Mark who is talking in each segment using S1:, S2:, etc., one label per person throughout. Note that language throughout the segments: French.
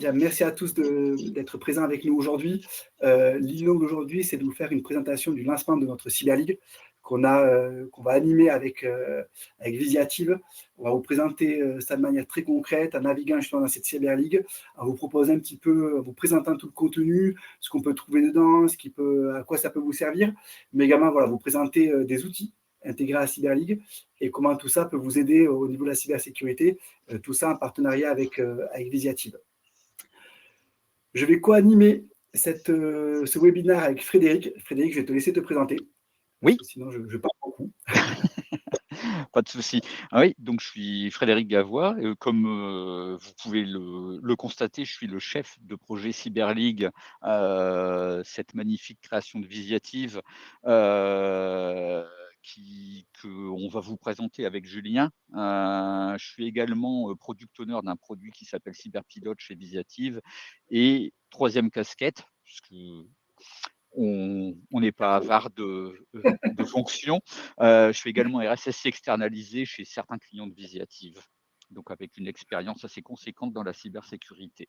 S1: Bien, merci à tous d'être présents avec nous aujourd'hui. L'idée d'aujourd'hui, c'est de vous faire une présentation du lancement de notre Cyberligue qu'on va animer avec Visiative. On va vous présenter ça de manière très concrète, en naviguant justement dans cette Cyberligue, en vous proposant un petit peu, en vous présentant tout le contenu, ce qu'on peut trouver dedans, à quoi ça peut vous servir, mais également voilà, vous présenter des outils intégrés à la Cyberligue et comment tout ça peut vous aider au niveau de la cybersécurité, tout ça en partenariat avec Visiative. Je vais co-animer ce webinaire avec Frédéric. Frédéric, je vais te laisser te présenter, parce
S2: Oui,
S1: que sinon je parle beaucoup.
S2: pas de souci. Ah oui, donc je suis Frédéric Gavois. Comme vous pouvez le constater, je suis le chef de projet Cyberleague, cette magnifique création de Visiative qu'on va vous présenter avec Julien. Je suis également product owner d'un produit qui s'appelle Cyberpilote chez Visiative. Et troisième casquette, puisque on n'est pas avare de fonctions. Je suis également RSSI externalisé chez certains clients de Visiative, donc avec une expérience assez conséquente dans la cybersécurité.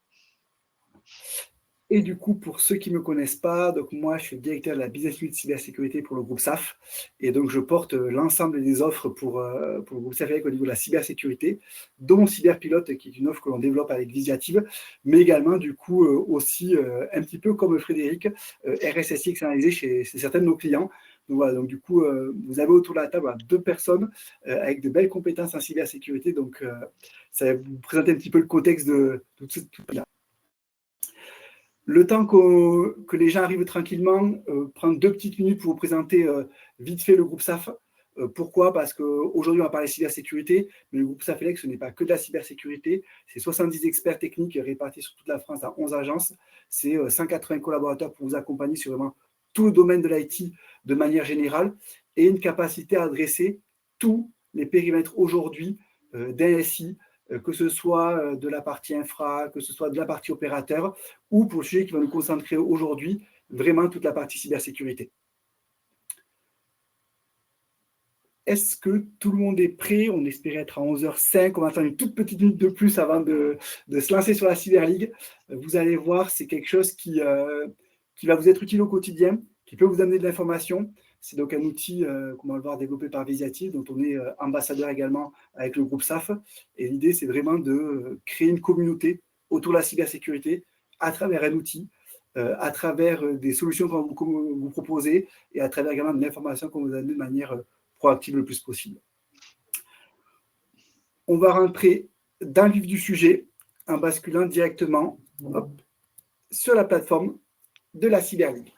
S1: Et du coup, pour ceux qui ne me connaissent pas, donc moi, je suis directeur de la Business Unit Cybersécurité pour le groupe SAF. Et donc, je porte l'ensemble des offres pour le groupe SAF au niveau de la cybersécurité, dont Cyberpilote, qui est une offre que l'on développe avec Visiative, mais également, du coup, aussi, un petit peu comme Frédéric, RSSI externalisé chez certains de nos clients. Donc, voilà, donc du coup, vous avez autour de la table deux personnes avec de belles compétences en cybersécurité. Donc, ça va vous présenter un petit peu le contexte de tout ça. Le temps que les gens arrivent tranquillement, prendre 2 petites minutes pour vous présenter vite fait le groupe SAF. Pourquoi? Parce qu'aujourd'hui, on va parler cybersécurité, mais le groupe SAFELEX, ce n'est pas que de la cybersécurité. C'est 70 experts techniques répartis sur toute la France dans 11 agences. C'est 180 collaborateurs pour vous accompagner sur vraiment tout le domaine de l'IT de manière générale et une capacité à adresser tous les périmètres aujourd'hui d'un SI, que ce soit de la partie infra, que ce soit de la partie opérateur, ou pour le sujet qui va nous concentrer aujourd'hui, vraiment toute la partie cybersécurité. Est-ce que tout le monde est prêt? On espérait être à 11h05, on va attendre une toute petite minute de plus avant de se lancer sur la Cyberligue. Vous allez voir, c'est quelque chose qui va vous être utile au quotidien, qui peut vous amener de l'information. C'est donc un outil, qu'on va le voir, développé par Visiative, dont on est ambassadeur également avec le groupe SAF. Et l'idée, c'est vraiment de créer une communauté autour de la cybersécurité à travers un outil, à travers des solutions qu'on va vous proposer et à travers également de l'information qu'on vous amène de manière proactive le plus possible. On va rentrer dans le vif du sujet en basculant directement sur la plateforme de la Cyberligue.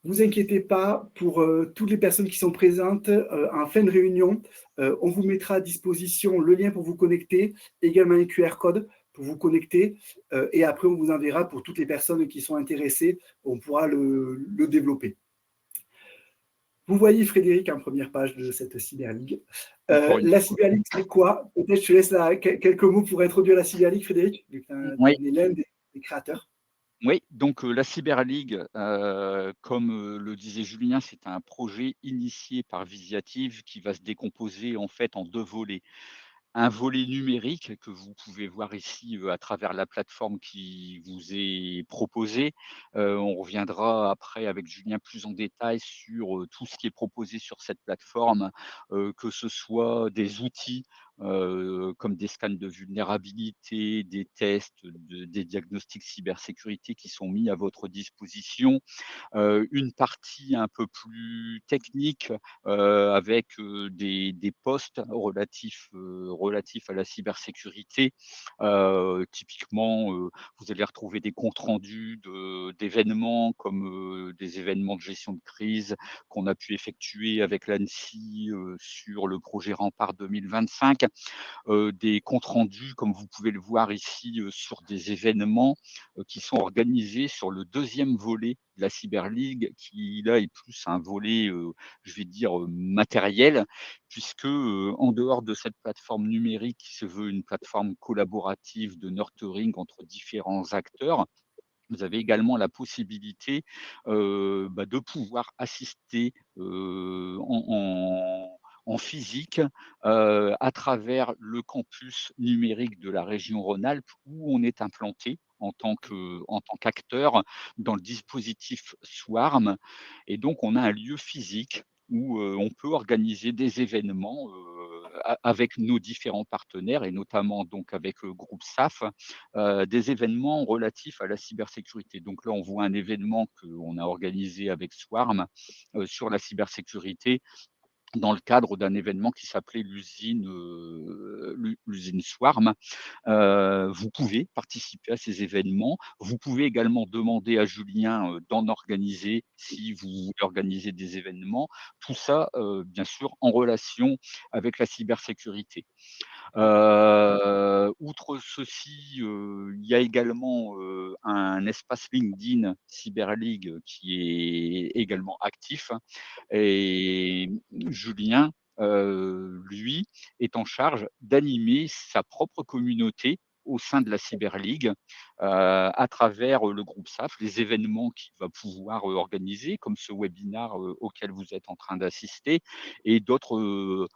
S1: Vous inquiétez pas, pour toutes les personnes qui sont présentes en fin de réunion, on vous mettra à disposition le lien pour vous connecter, également un QR code pour vous connecter, et après on vous enverra pour toutes les personnes qui sont intéressées, on pourra le développer. Vous voyez Frédéric en première page de cette Cyberligue. La Cyberligue, c'est quoi? Peut-être je te laisse là quelques mots pour introduire la Cyberligue, Frédéric, vu que tu
S2: Oui.
S1: es l'un des créateurs.
S2: Oui, donc la Cyberligue, comme le disait Julien, c'est un projet initié par Visiative qui va se décomposer en fait en 2 volets. Un volet numérique que vous pouvez voir ici, à travers la plateforme qui vous est proposée. On reviendra après avec Julien plus en détail sur, tout ce qui est proposé sur cette plateforme, que ce soit des outils, comme des scans de vulnérabilité, des tests, des diagnostics cybersécurité qui sont mis à votre disposition, une partie un peu plus technique, avec, des posts relatifs à la cybersécurité. Typiquement, vous allez retrouver des comptes rendus d'événements comme, des événements de gestion de crise qu'on a pu effectuer avec l'ANSSI, sur le projet Rempart 2025. Des comptes rendus, comme vous pouvez le voir ici, sur des événements, qui sont organisés sur le 2e volet de la Cyberligue, qui là est plus un volet, je vais dire, matériel, puisque, en dehors de cette plateforme numérique qui se veut une plateforme collaborative de nurturing entre différents acteurs, vous avez également la possibilité, de pouvoir assister, en physique, à travers le campus numérique de la région Rhône-Alpes où on est implanté en tant qu'acteur dans le dispositif Swarm. Et donc on a un lieu physique où, on peut organiser des événements, avec nos différents partenaires et notamment donc avec le groupe SAF, des événements relatifs à la cybersécurité. Donc là, on voit un événement qu'on a organisé avec Swarm, sur la cybersécurité dans le cadre d'un événement qui s'appelait l'usine Swarm. Vous pouvez participer à ces événements. Vous pouvez également demander à Julien, d'en organiser si vous voulez organiser des événements. Tout ça, bien sûr en relation avec la cybersécurité. Outre ceci, il y a également, un espace LinkedIn Cyber League qui est également actif et Julien, lui, est en charge d'animer sa propre communauté au sein de la Cyber League, à travers, le groupe SAF, les événements qu'il va pouvoir, organiser comme ce webinar, auquel vous êtes en train d'assister et d'autres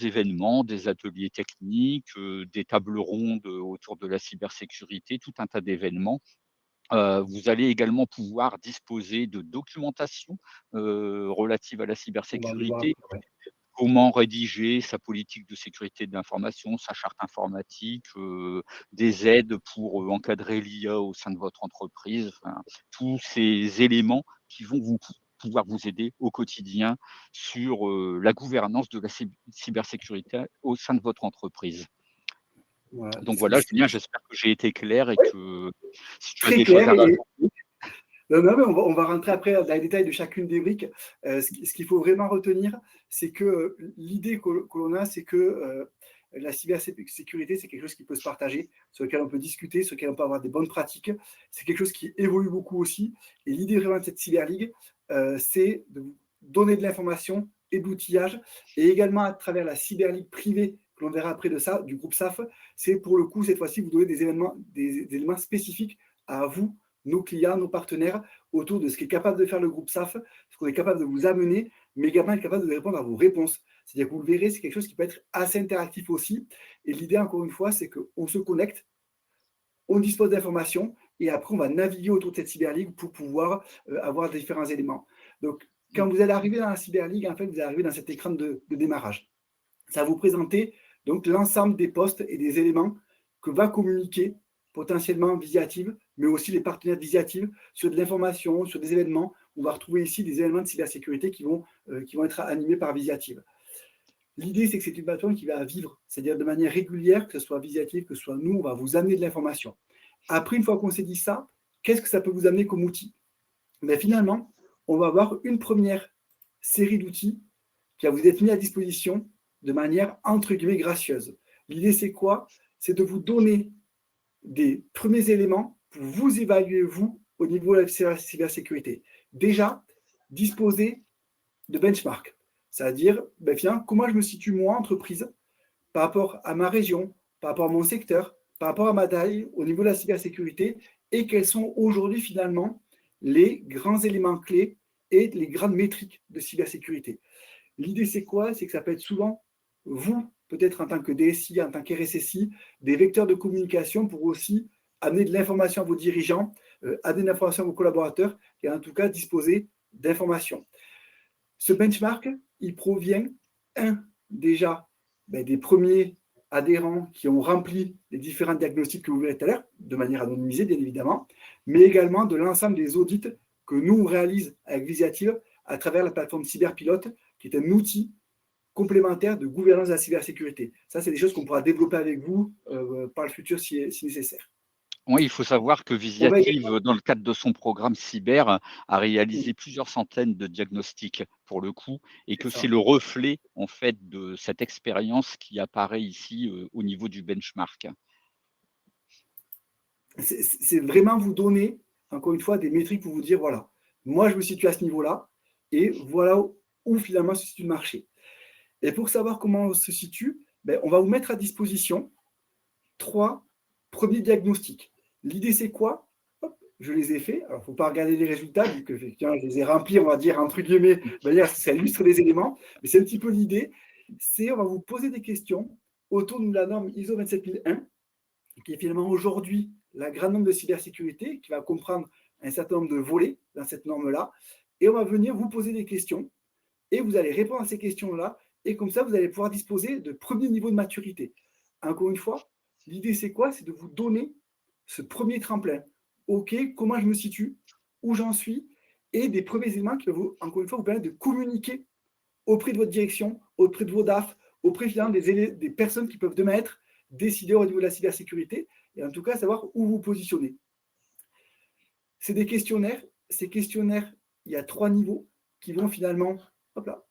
S2: événements, des ateliers techniques, des tables rondes, autour de la cybersécurité, tout un tas d'événements. Vous allez également pouvoir disposer de documentation, relative à la
S1: On va aller voir
S2: cybersécurité.
S1: après, ouais.
S2: Comment rédiger sa politique de sécurité de l'information, sa charte informatique, des aides pour, encadrer l'IA au sein de votre entreprise, enfin, tous ces éléments qui vont pouvoir vous aider au quotidien sur, la gouvernance de la cybersécurité au sein de votre entreprise.
S1: Voilà,
S2: Donc voilà, Julien, j'espère que j'ai été clair et
S1: oui,
S2: que si tu as
S1: très
S2: des choses
S1: clair
S2: à rajouter.
S1: non, non, mais on va rentrer après dans les détails de chacune des briques. Ce qu'il faut vraiment retenir, c'est que l'idée que l'on a, c'est que la cybersécurité, c'est quelque chose qui peut se partager, sur lequel on peut discuter, sur lequel on peut avoir des bonnes pratiques. C'est quelque chose qui évolue beaucoup aussi. Et l'idée vraiment de cette Cyber League, c'est de vous donner de l'information et de l'outillage. Et également à travers la Cyber League privée, que l'on verra après de ça, du groupe SAF, c'est pour le coup, cette fois-ci, vous donner des éléments spécifiques à vous, nos clients, nos partenaires, autour de ce qu'est capable de faire le groupe SAF, ce qu'on est capable de vous amener, mais également être capable de répondre à vos réponses. C'est-à-dire que vous le verrez, c'est quelque chose qui peut être assez interactif aussi. Et l'idée, encore une fois, c'est qu'on se connecte, on dispose d'informations, et après, on va naviguer autour de cette Cyber League pour pouvoir avoir différents éléments. Donc, quand vous allez arriver dans la Cyber League, en fait, vous allez arriver dans cet écran de démarrage. Ça va vous présenter donc l'ensemble des postes et des éléments que va communiquer potentiellement Visiative, mais aussi les partenaires de Visiative sur de l'information, sur des événements. On va retrouver ici des éléments de cybersécurité qui vont être animés par Visiative. L'idée, c'est que c'est une plateforme qui va vivre, c'est-à-dire de manière régulière, que ce soit Visiative, que ce soit nous, on va vous amener de l'information. Après, une fois qu'on s'est dit ça, qu'est-ce que ça peut vous amener comme outil? Mais finalement, on va avoir une première série d'outils qui va vous être mis à disposition de manière entre guillemets gracieuse. L'idée, c'est quoi? C'est de vous donner des premiers éléments pour vous évaluer, vous, au niveau de la cybersécurité. Déjà, disposer de benchmark, c'est-à-dire, comment je me situe, moi, entreprise, par rapport à ma région, par rapport à mon secteur, par rapport à ma taille, au niveau de la cybersécurité, et quels sont aujourd'hui, finalement, les grands éléments clés et les grandes métriques de cybersécurité. L'idée, c'est quoi? C'est que ça peut être souvent, vous, peut-être en tant que DSI, en tant qu'RSSI, des vecteurs de communication pour aussi amener de l'information à vos dirigeants, amener de l'information à vos collaborateurs, et en tout cas disposer d'informations. Ce benchmark, il provient, déjà, des premiers adhérents qui ont rempli les différents diagnostics que vous verrez tout à l'heure, de manière anonymisée, bien évidemment, mais également de l'ensemble des audits que nous, on réalise avec Visiative à travers la plateforme Cyberpilote, qui est un outil complémentaire de gouvernance de la cybersécurité. Ça, c'est des choses qu'on pourra développer avec vous par le futur si nécessaire.
S2: Oui, il faut savoir que
S1: On va
S2: Visiative, dans le cadre de son programme cyber, a réalisé plusieurs centaines de diagnostics pour le coup et
S1: c'est
S2: que c'est
S1: ça.
S2: le reflet en fait de cette expérience qui apparaît ici, au niveau du benchmark.
S1: C'est vraiment vous donner, encore une fois, des métriques pour vous dire, voilà, moi, je me situe à ce niveau-là, et voilà où finalement se situe le marché. Et pour savoir comment on se situe, on va vous mettre à disposition 3 premiers diagnostics. L'idée, c'est quoi? Hop, je les ai faits. Alors, il ne faut pas regarder les résultats, vu que je les ai remplis, on va dire, entre guillemets, de manière à ce que ça illustre les éléments. Mais c'est un petit peu l'idée. C'est on va vous poser des questions autour de la norme ISO 27001, qui est finalement aujourd'hui la grande norme de cybersécurité, qui va comprendre un certain nombre de volets dans cette norme-là. Et on va venir vous poser des questions et vous allez répondre à ces questions-là. Et comme ça, vous allez pouvoir disposer de premiers niveaux de maturité. Encore une fois, l'idée, c'est quoi? C'est de vous donner ce premier tremplin. OK, comment je me situe? Où j'en suis? Et des premiers éléments qui peuvent, encore une fois, vous permettre de communiquer auprès de votre direction, auprès de vos DAF, auprès finalement des personnes qui peuvent demain être décideurs au niveau de la cybersécurité, et en tout cas savoir où vous positionnez. C'est des questionnaires. Ces questionnaires, il y a 3 niveaux qui vont finalement, hop là,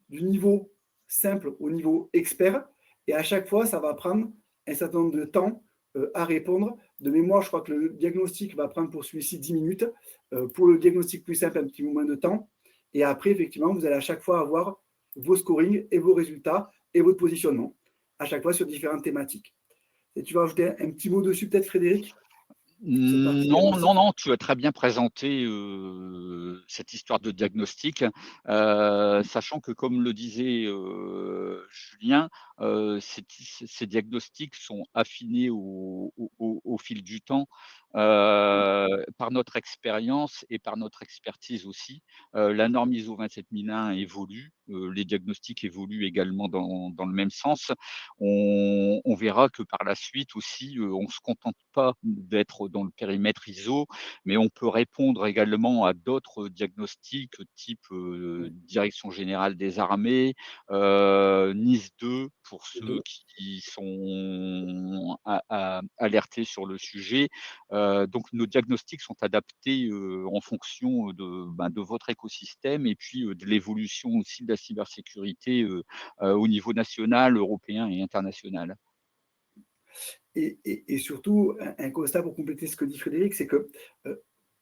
S1: du niveau simple au niveau expert. Et à chaque fois, ça va prendre un certain nombre de temps à répondre. De mémoire, je crois que le diagnostic va prendre pour celui-ci 10 minutes. Pour le diagnostic plus simple, un petit peu moins de temps. Et après, effectivement, vous allez à chaque fois avoir vos scorings et vos résultats et votre positionnement, à chaque fois sur différentes thématiques. Et tu vas ajouter un petit mot dessus, peut-être, Frédéric, sur cette partie
S2: Non, non,
S1: diagnostic?
S2: non, tu as très bien présenté, cette histoire de diagnostic, sachant que comme le disait, Julien, ces diagnostics sont affinés au fil du temps, par notre expérience et par notre expertise aussi. La norme ISO 27001 évolue, les diagnostics évoluent également dans le même sens. On verra que par la suite aussi, on ne se contente pas d'être dans le périmètre ISO, mais on peut répondre également à d'autres diagnostics type,
S1: Oui,
S2: Direction générale des armées, NIS 2 pour
S1: les
S2: ceux
S1: deux.
S2: qui sont alertés sur le sujet. Donc nos diagnostics sont adaptés, en fonction, de votre écosystème et puis, de l'évolution aussi de la cybersécurité, au niveau national, européen et international.
S1: Et surtout, un constat pour compléter ce que dit Frédéric, c'est que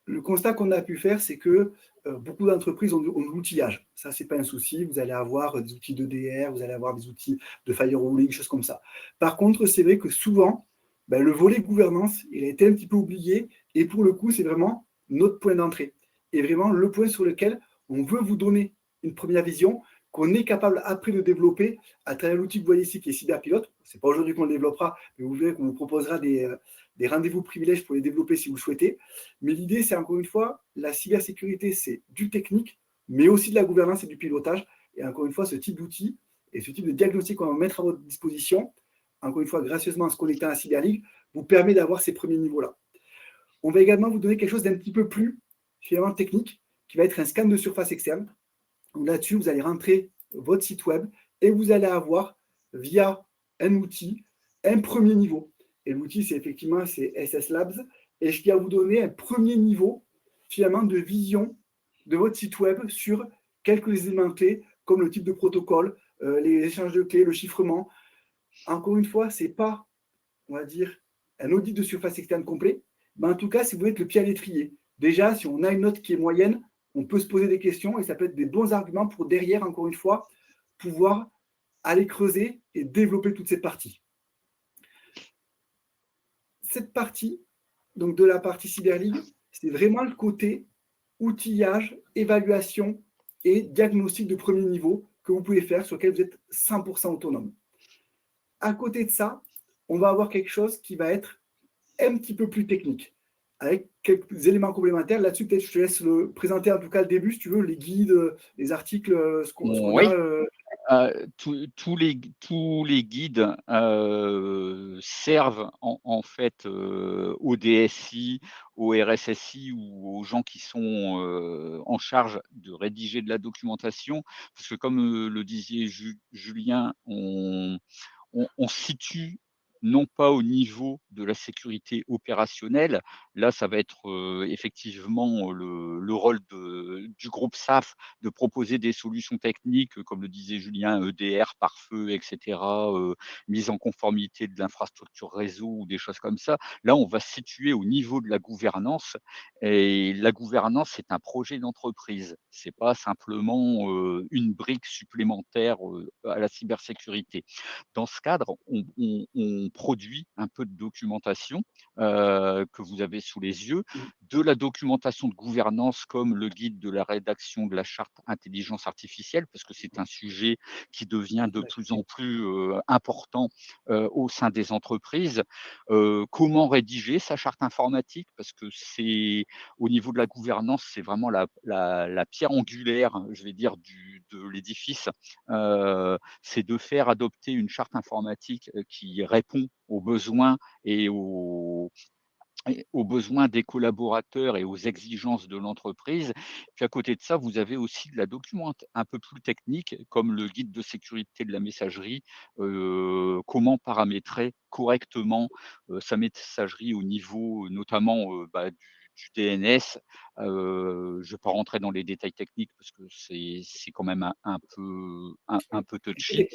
S1: le constat qu'on a pu faire, c'est que beaucoup d'entreprises ont de l'outillage. Ça, c'est pas un souci. Vous allez avoir des outils d'EDR, vous allez avoir des outils de firewalling, choses comme ça. Par contre, c'est vrai que souvent, ben, le volet gouvernance, il a été un petit peu oublié. Et pour le coup, c'est vraiment notre point d'entrée. Et vraiment le point sur lequel on veut vous donner une première vision qu'on est capable après de développer à travers l'outil que vous voyez ici qui est Cyberpilote. Ce n'est pas aujourd'hui qu'on le développera, mais vous verrez qu'on vous proposera des rendez-vous privilèges pour les développer si vous le souhaitez. Mais l'idée, c'est encore une fois, la cybersécurité, c'est du technique, mais aussi de la gouvernance et du pilotage. Et encore une fois, ce type d'outil et ce type de diagnostic qu'on va mettre à votre disposition, encore une fois, gracieusement en se connectant à la Cyber League, vous permet d'avoir ces premiers niveaux-là. On va également vous donner quelque chose d'un petit peu plus finalement technique, qui va être un scan de surface externe. Là-dessus, vous allez rentrer votre site web et vous allez avoir, via un outil, un premier niveau. Et l'outil, c'est effectivement SS Labs, et je viens vous donner un premier niveau, finalement, de vision de votre site web sur quelques éléments clés, comme le type de protocole, les échanges de clés, le chiffrement. Encore une fois, ce n'est pas, on va dire, un audit de surface externe complet, mais en tout cas, si vous voulez être le pied à l'étrier. Déjà, si on a une note qui est moyenne, on peut se poser des questions et ça peut être des bons arguments pour derrière, encore une fois, pouvoir aller creuser et développer toute cette partie. Cette partie, donc de la partie Cyber League, c'est vraiment le côté outillage, évaluation et diagnostic de premier niveau que vous pouvez faire sur lequel vous êtes 100% autonome. À côté de ça, on va avoir quelque chose qui va être un petit peu plus technique, avec quelques éléments complémentaires. Là-dessus, peut-être je te laisse le présenter en tout cas le début, si tu veux, les guides, les articles, ce qu'on
S2: Oui.
S1: a.
S2: Tous les guides, servent en fait, aux DSI, aux RSSI ou aux gens qui sont, en charge de rédiger de la documentation. Parce que comme, le disait Julien, on se situe non pas au niveau de la sécurité opérationnelle. Là, ça va être, effectivement, le rôle du groupe SAF de proposer des solutions techniques, comme le disait Julien, EDR, pare-feu et cetera, mise en conformité de l'infrastructure réseau ou des choses comme ça. Là, on va se situer au niveau de la gouvernance et la gouvernance, c'est un projet d'entreprise. C'est pas simplement, une brique supplémentaire, à la cybersécurité. Dans ce cadre, on produit un peu de documentation, que vous avez sous les yeux, de la documentation de gouvernance comme le guide de la rédaction de la charte intelligence artificielle, parce que c'est un sujet qui devient de plus en plus important au sein des entreprises. Comment rédiger sa charte informatique? Parce que c'est au niveau de la gouvernance, c'est vraiment la pierre angulaire, je vais dire, de l'édifice. C'est de faire adopter une charte informatique qui répond aux besoins et aux besoins des collaborateurs et aux exigences de l'entreprise. Puis à côté de ça, vous avez aussi de la documente un peu plus technique, comme le guide de sécurité de la messagerie, comment paramétrer correctement, sa messagerie au niveau notamment, du DNS. Je ne vais pas rentrer dans les détails techniques parce que c'est quand même un peu touchy.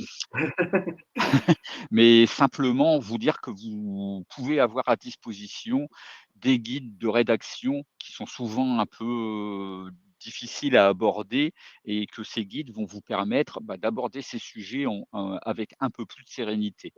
S2: Mais simplement vous dire que vous pouvez avoir à disposition des guides de rédaction qui sont souvent un peu, difficiles à aborder et que ces guides vont vous permettre, d'aborder ces sujets avec un peu plus de sérénité.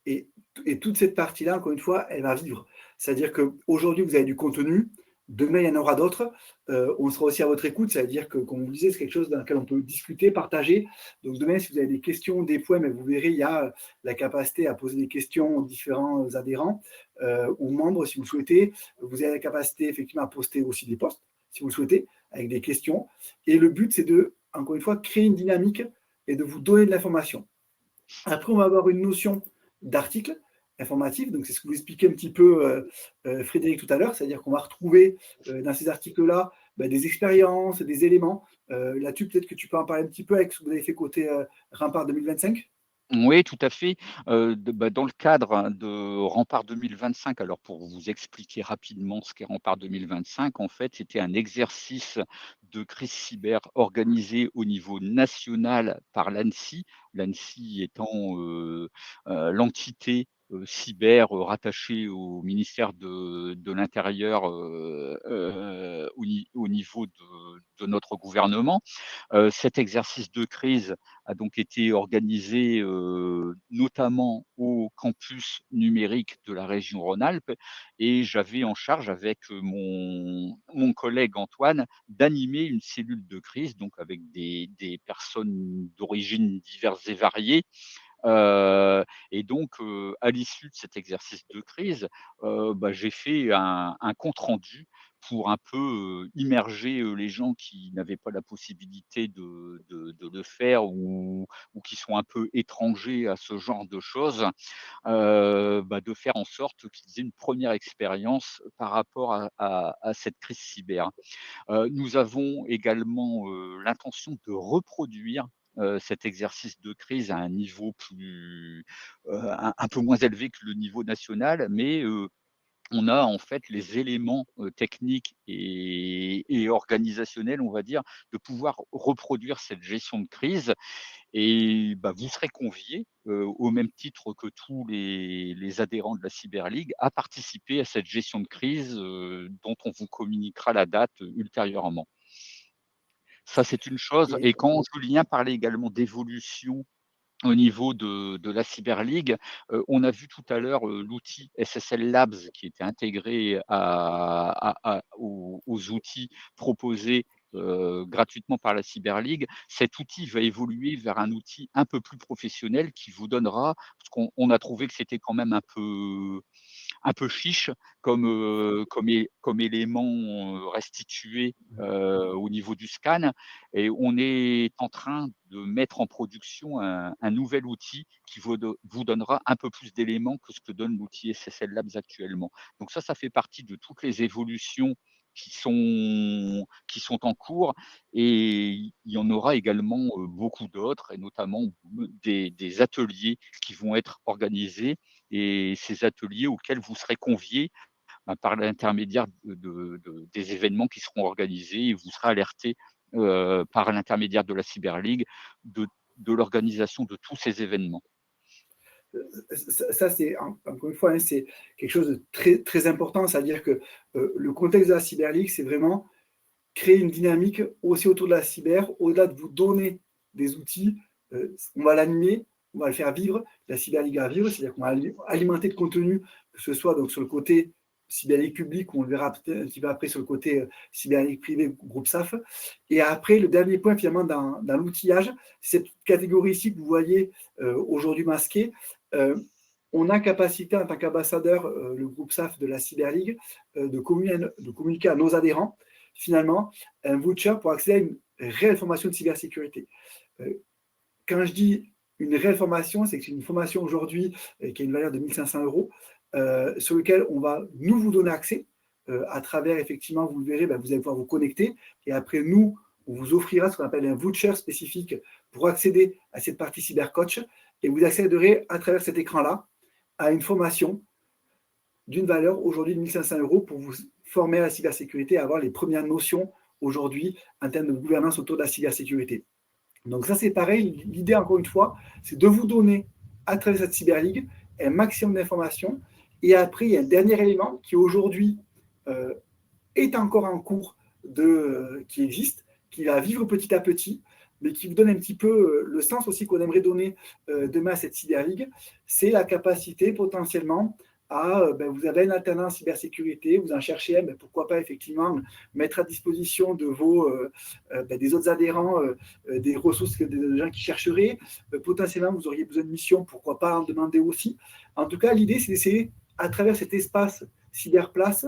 S1: Et, et toute cette partie-là, encore une fois, elle va vivre. C'est-à-dire qu'aujourd'hui, vous avez du contenu, demain, il y en aura d'autres. On sera aussi à votre écoute, c'est-à-dire que, comme vous le disiez, c'est quelque chose dans lequel on peut discuter, partager. Donc demain, si vous avez des questions, des points, mais vous verrez, il y a la capacité à poser des questions aux différents adhérents, aux membres, si vous le souhaitez. Vous avez la capacité, effectivement, à poster aussi des posts, si vous le souhaitez, avec des questions. Et le but, c'est de, encore une fois, créer une dynamique et de vous donner de l'information. Après, on va avoir une notion d'article informatif. Donc, c'est ce que vous expliquez un petit peu, Frédéric, tout à l'heure. C'est-à-dire qu'on va retrouver dans ces articles-là des expériences, des éléments. Là-dessus, peut-être que tu peux en parler un petit peu avec ce que vous avez fait côté Rempart 2025.
S2: Oui, tout à fait. Dans le cadre de Rempart 2025, alors pour vous expliquer rapidement ce qu'est Rempart 2025, en fait, c'était un exercice de crise cyber organisé au niveau national par l'ANSSI. L'ANSSI étant, l'entité, cyber, rattachée au ministère de l'Intérieur, au niveau de notre gouvernement. Cet exercice de crise a donc été organisé, notamment au campus numérique de la région Rhône-Alpes et j'avais en charge avec, mon collègue Antoine d'animer une cellule de crise, donc avec des personnes d'origines diverses et variées. Et donc, à l'issue de cet exercice de crise, j'ai fait un compte rendu pour un peu, immerger, les gens qui n'avaient pas la possibilité de le faire ou qui sont un peu étrangers à ce genre de choses, de faire en sorte qu'ils aient une première expérience par rapport à cette crise cyber. Nous avons également, l'intention de reproduire, cet exercice de crise à un niveau plus, un peu moins élevé que le niveau national, mais, on a en fait les éléments, techniques et organisationnels, on va dire, de pouvoir reproduire cette gestion de crise et vous serez conviés, au même titre que tous les adhérents de la Cyber League, à participer à cette gestion de crise, dont on vous communiquera la date, ultérieurement. Ça, c'est une chose
S1: Et
S2: et quand Julien parlait également d'évolution au niveau de la Cyber League, on a vu tout à l'heure, l'outil SSL Labs qui était intégré aux outils proposés, gratuitement par la Cyber League. Cet outil va évoluer vers un outil un peu plus professionnel qui vous donnera parce qu'on a trouvé que c'était quand même un peu chiche comme élément, restitué, au niveau du scan et on est en train de mettre en production un nouvel outil qui vous donnera un peu plus d'éléments que ce que donne l'outil SSL Labs actuellement. Donc ça fait partie de toutes les évolutions qui sont en cours et il y en aura également, beaucoup d'autres et notamment des ateliers qui vont être organisés et ces ateliers auxquels vous serez conviés, par l'intermédiaire des événements qui seront organisés et vous serez alertés, par l'intermédiaire de la Cyber League de l'organisation de tous ces événements.
S1: ça, c'est encore une fois, hein, c'est quelque chose de très, très important, c'est-à-dire que le contexte de la Cyber League, c'est vraiment créer une dynamique aussi autour de la cyber, au-delà de vous donner des outils, on va l'animer, on va le faire vivre, la Cyber League à vivre, c'est-à-dire qu'on va alimenter de contenu, que ce soit donc sur le côté cyberligue publique, on le verra un petit peu après sur le côté cyberligue privé, groupe SAF. Et après, le dernier point finalement dans l'outillage, cette catégorie ici que vous voyez aujourd'hui masquée, on a capacité en tant qu'ambassadeur, le groupe SAF de la cyberligue, de communiquer à nos adhérents finalement un voucher pour accéder à une réelle formation de cybersécurité. Quand je dis une réelle formation, c'est que c'est une formation aujourd'hui qui a une valeur de 1 500 €, sur lequel on va nous vous donner accès à travers, effectivement, vous le verrez, vous allez pouvoir vous connecter et après nous, on vous offrira ce qu'on appelle un voucher spécifique pour accéder à cette partie cybercoach et vous accéderez à travers cet écran-là à une formation d'une valeur aujourd'hui de 1 500 € pour vous former à la cybersécurité et avoir les premières notions aujourd'hui en termes de gouvernance autour de la cybersécurité. Donc ça, c'est pareil. L'idée, encore une fois, c'est de vous donner, à travers cette cyberligue, un maximum d'informations. Et après, il y a un dernier élément qui, aujourd'hui, est encore en cours, qui existe, qui va vivre petit à petit, mais qui vous donne un petit peu le sens aussi qu'on aimerait donner demain à cette cyberligue. C'est la capacité, potentiellement, vous avez un alternant en cybersécurité, vous en cherchez un, pourquoi pas effectivement mettre à disposition de des autres adhérents des ressources, des gens qui chercheraient. Potentiellement, vous auriez besoin de missions, pourquoi pas en demander aussi. En tout cas, l'idée, c'est d'essayer, à travers cet espace cyberplace,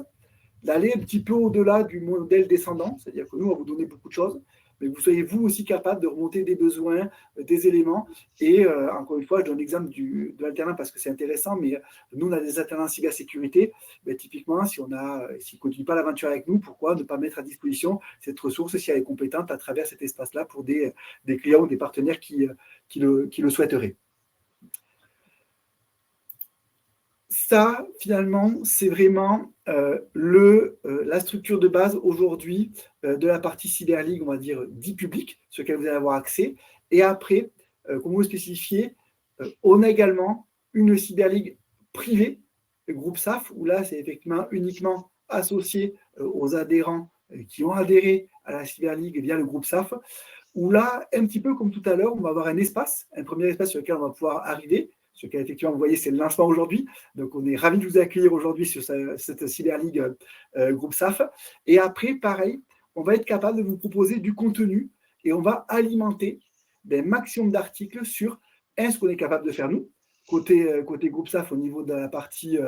S1: d'aller un petit peu au-delà du modèle descendant, c'est-à-dire que nous, on va vous donner beaucoup de choses, mais vous soyez vous aussi capable de remonter des besoins, des éléments. Et encore une fois, je donne l'exemple de l'alternant parce que c'est intéressant, mais nous, on a des alternants en cybersécurité. Typiquement, s'ils ne continuent pas l'aventure avec nous, pourquoi ne pas mettre à disposition cette ressource si elle est compétente à travers cet espace-là pour des clients ou des partenaires qui le souhaiteraient. Ça, finalement, c'est vraiment la structure de base aujourd'hui de la partie cyberligue, on va dire, dit public, sur laquelle vous allez avoir accès. Et après, comme vous le spécifiez, on a également une cyberligue privée, le groupe SAF, où là, c'est effectivement uniquement associé aux adhérents qui ont adhéré à la cyberligue via le groupe SAF, où là, un petit peu comme tout à l'heure, on va avoir un premier espace sur lequel on va pouvoir arriver, sur lequel effectivement, vous voyez, c'est le lancement aujourd'hui. Donc, on est ravis de vous accueillir aujourd'hui sur cette cyberligue groupe SAF. Et après, pareil, on va être capable de vous proposer du contenu et on va alimenter des maximum d'articles sur ce qu'on est capable de faire nous, côté groupe SAF au niveau de la partie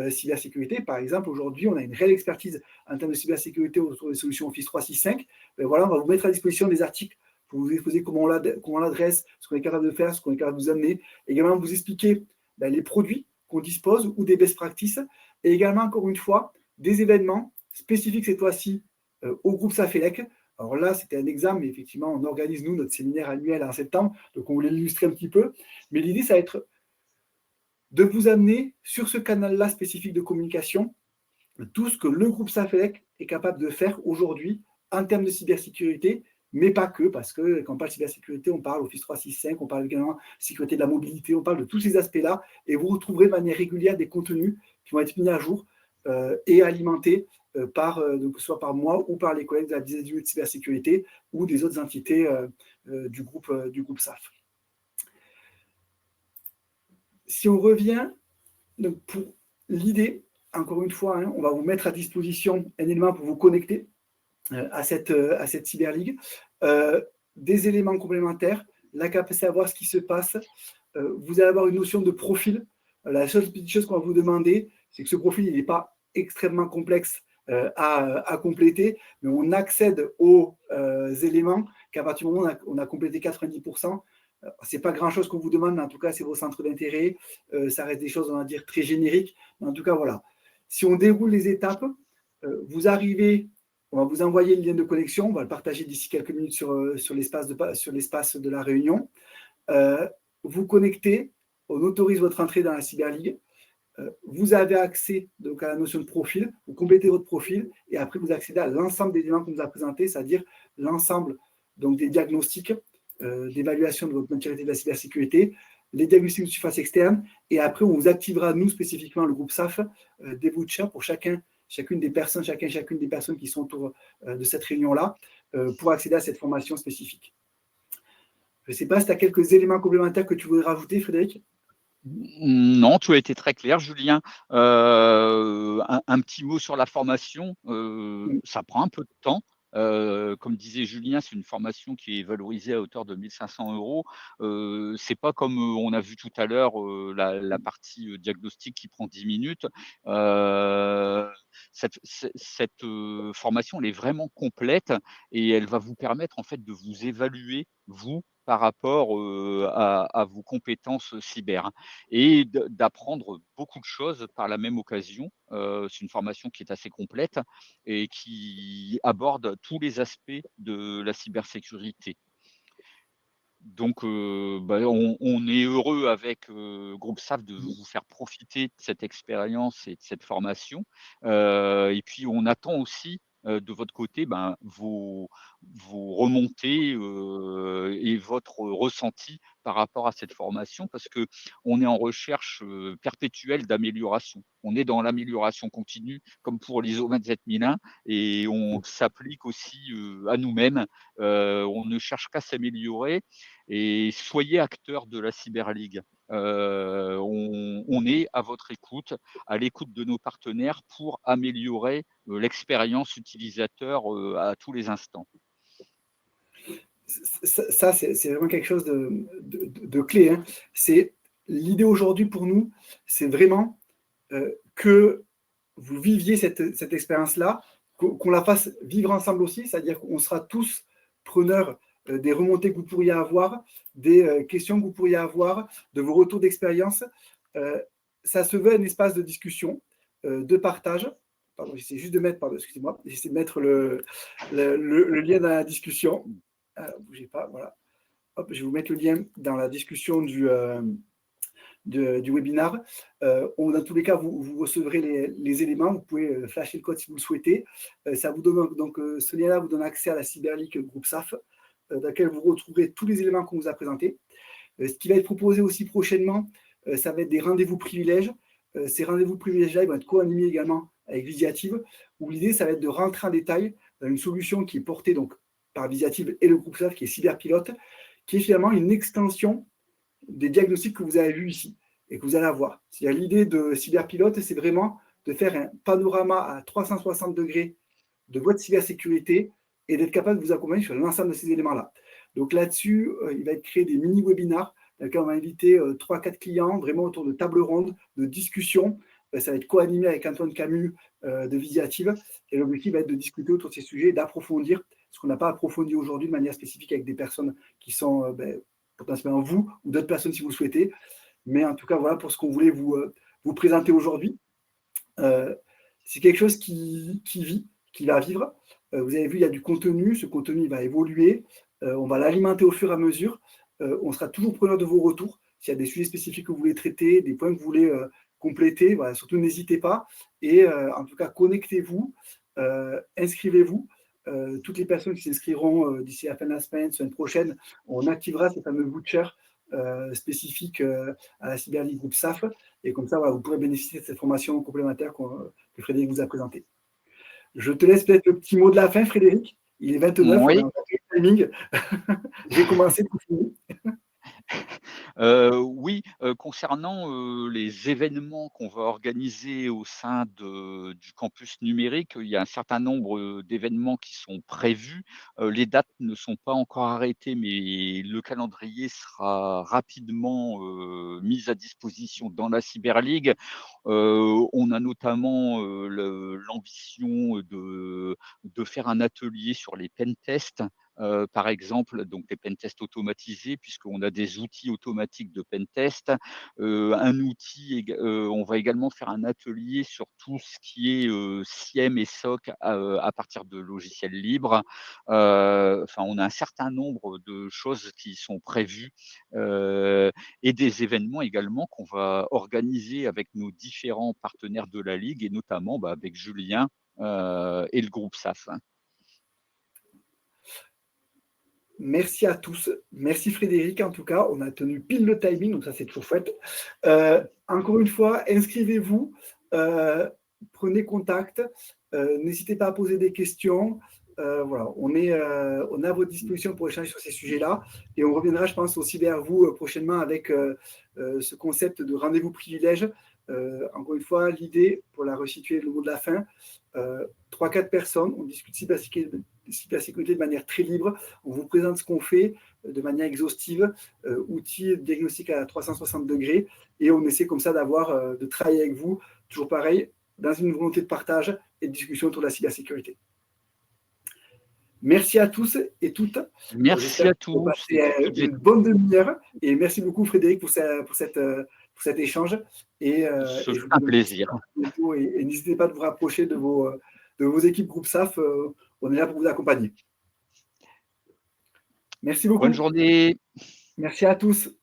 S1: cybersécurité. Par exemple, aujourd'hui, on a une réelle expertise en termes de cybersécurité autour des solutions Office 365. Voilà, on va vous mettre à disposition des articles pour vous exposer comment on l'adresse, ce qu'on est capable de faire, ce qu'on est capable de vous amener. Également, vous expliquer les produits qu'on dispose ou des best practices. Et également, encore une fois, des événements spécifiques cette fois-ci au groupe SAFELEC. Alors là, c'était un exemple, mais effectivement, on organise, nous, notre séminaire annuel en septembre, donc on voulait l'illustrer un petit peu. Mais l'idée, ça va être de vous amener sur ce canal-là spécifique de communication tout ce que le groupe SAFELEC est capable de faire aujourd'hui en termes de cybersécurité, mais pas que, parce que quand on parle de cybersécurité, on parle Office 365, on parle également de sécurité de la mobilité, on parle de tous ces aspects-là, et vous retrouverez de manière régulière des contenus qui vont être mis à jour et alimentés donc, soit par moi ou par les collègues de la business unit de cybersécurité ou des autres entités du groupe SAF. Si on revient donc pour l'idée, encore une fois, on va vous mettre à disposition un élément pour vous connecter à cette cyberligue, des éléments complémentaires, la capacité à voir ce qui se passe. Vous allez avoir une notion de profil. La seule petite chose qu'on va vous demander, c'est que ce profil n'est pas extrêmement complexe à compléter, mais on accède aux éléments qu'à partir du moment où on a complété 90%. Ce n'est pas grand-chose qu'on vous demande, mais en tout cas, c'est vos centres d'intérêt. Ça reste des choses, on va dire, très génériques. Mais en tout cas, voilà. Si on déroule les étapes, vous arrivez, on va vous envoyer le lien de connexion, on va le partager d'ici quelques minutes sur l'espace de la réunion. Vous connectez, on autorise votre entrée dans la cyberligue. Vous avez accès donc, à la notion de profil, vous complétez votre profil et après vous accédez à l'ensemble des éléments qu'on vous a présentés, c'est-à-dire l'ensemble donc, des diagnostics, d'évaluation de votre maturité de la cybersécurité, les diagnostics de surface externe, et après on vous activera, nous spécifiquement, le groupe SAF, des vouchers pour chacune des personnes, chacune des personnes qui sont autour de cette réunion-là, pour accéder à cette formation spécifique. Je ne sais pas si tu as quelques éléments complémentaires que tu voudrais rajouter, Frédéric.
S2: Non, tu as été très clair, Julien. Un petit mot sur la formation,
S1: Mmh.
S2: ça prend un peu de temps. Comme disait Julien, c'est une formation qui est valorisée à hauteur de 1 500 €. C'est pas comme, on a vu tout à l'heure, la partie, diagnostic qui prend 10 minutes. Heu, cette formation, elle est vraiment complète et elle va vous permettre, en fait, de vous évaluer, vous, par rapport, à vos compétences, cyber et d'apprendre beaucoup de choses par la même occasion. C'est une formation qui est assez complète et qui aborde tous les aspects de la cybersécurité. Donc, on est heureux avec, Groupe SAF de
S1: Mmh.
S2: vous faire profiter de cette expérience et de cette formation. Et puis on attend aussi, de votre côté, ben, vos remontées, et votre ressenti par rapport à cette formation parce que on est en recherche, perpétuelle d'amélioration. On est dans l'amélioration continue comme pour l'ISO 27001 et on s'applique aussi, à nous-mêmes. On ne cherche qu'à s'améliorer et soyez acteurs de la Cyber League. On est à votre écoute, à l'écoute de nos partenaires pour améliorer, l'expérience utilisateur, à tous les instants.
S1: Ça, c'est vraiment quelque chose de clé, hein. C'est l'idée aujourd'hui pour nous, c'est vraiment que vous viviez cette expérience-là, qu'on la fasse vivre ensemble aussi, c'est-à-dire qu'on sera tous preneurs des remontées que vous pourriez avoir, des questions que vous pourriez avoir, de vos retours d'expérience. Euh, Ça se veut un espace de discussion, de partage. Pardon, j'essaie juste de mettre, pardon, excusez-moi, j'essaie de mettre le lien dans la discussion. Bougez pas, voilà. Hop, je vais vous mettre le lien dans la discussion du webinar. Dans tous les cas, vous recevrez les éléments. Vous pouvez flasher le code si vous le souhaitez. Ça vous donne, donc, ce lien-là vous donne accès à la Cyberleague Groupe SAF, dans laquelle vous retrouverez tous les éléments qu'on vous a présentés. Ce qui va être proposé aussi prochainement, ça va être des rendez-vous privilèges. Ces rendez-vous privilèges-là, ils vont être co-animés également avec Visiative, où l'idée, ça va être de rentrer en détail dans une solution qui est portée donc, par Visiative et le groupe SAF, qui est Cyberpilote, qui est finalement une extension des diagnostics que vous avez vus ici et que vous allez avoir. C'est-à-dire l'idée de Cyberpilote, c'est vraiment de faire un panorama à 360 degrés de votre cybersécurité et d'être capable de vous accompagner sur l'ensemble de ces éléments-là. Donc là-dessus, il va être créé des mini-webinars dans lesquels on va inviter 3-4 clients vraiment autour de tables rondes, de discussions. Ça va être co-animé avec Antoine Camus de Visiative. Et l'objectif va être de discuter autour de ces sujets, d'approfondir ce qu'on n'a pas approfondi aujourd'hui de manière spécifique avec des personnes qui sont potentiellement vous ou d'autres personnes si vous le souhaitez. Mais en tout cas, voilà pour ce qu'on voulait vous présenter aujourd'hui. C'est quelque chose qui vit, qui va vivre. Vous avez vu, il y a du contenu. Ce contenu, il va évoluer. On va l'alimenter au fur et à mesure. On sera toujours preneur de vos retours. S'il y a des sujets spécifiques que vous voulez traiter, des points que vous voulez compléter, voilà, surtout n'hésitez pas. Et en tout cas, connectez-vous, inscrivez-vous. Toutes les personnes qui s'inscriront d'ici la fin de la semaine prochaine, on activera ces fameux vouchers spécifiques à la Cyber League Groupe SAF. Et comme ça, voilà, vous pourrez bénéficier de cette formation complémentaire que Frédéric vous a présentée. Je te laisse peut-être le petit mot de la fin, Frédéric. Il est 29, on est
S2: Oui.
S1: en timing. J'ai commencé pour finir.
S2: Oui, concernant, les événements qu'on va organiser au sein du campus numérique, il y a un certain nombre, d'événements qui sont prévus. Les dates ne sont pas encore arrêtées, mais le calendrier sera rapidement, mis à disposition dans la Cyber League. On a notamment, l'ambition de faire un atelier sur les pentests, par exemple, donc des pentests automatisés puisqu'on a des outils automatiques de pentest. On va également faire un atelier sur tout ce qui est, SIEM et SOC à partir de logiciels libres. Enfin, on a un certain nombre de choses qui sont prévues, et des événements également qu'on va organiser avec nos différents partenaires de la ligue et notamment, avec Julien, et le groupe SAF.
S1: Merci à tous. Merci Frédéric, en tout cas. On a tenu pile le timing, donc ça, c'est toujours chouette. Encore une fois, inscrivez-vous, prenez contact, n'hésitez pas à poser des questions. voilà, on est à votre disposition pour échanger sur ces sujets-là. Et on reviendra, je pense, aussi vers vous prochainement avec ce concept de rendez-vous privilège. Encore une fois, l'idée, pour la resituer le mot de la fin, 3-4 personnes, on discute cybersécurité de manière très libre, on vous présente ce qu'on fait de manière exhaustive, outils diagnostic à 360 degrés, et on essaie comme ça de travailler avec vous, toujours pareil, dans une volonté de partage et de discussion autour de la cybersécurité. Merci à tous et toutes.
S2: Merci à
S1: J'espère que vous
S2: tous.
S1: avez passé une bonne demi-heure. Et merci beaucoup, Frédéric, pour cet échange. Et
S2: Ce
S1: je
S2: fut
S1: vous
S2: un
S1: dis donc
S2: plaisir.
S1: à bientôt. Et n'hésitez pas de vous rapprocher de vos équipes groupe SAF. On est là pour vous accompagner. Merci
S2: Bonne
S1: beaucoup.
S2: journée.
S1: Merci à tous.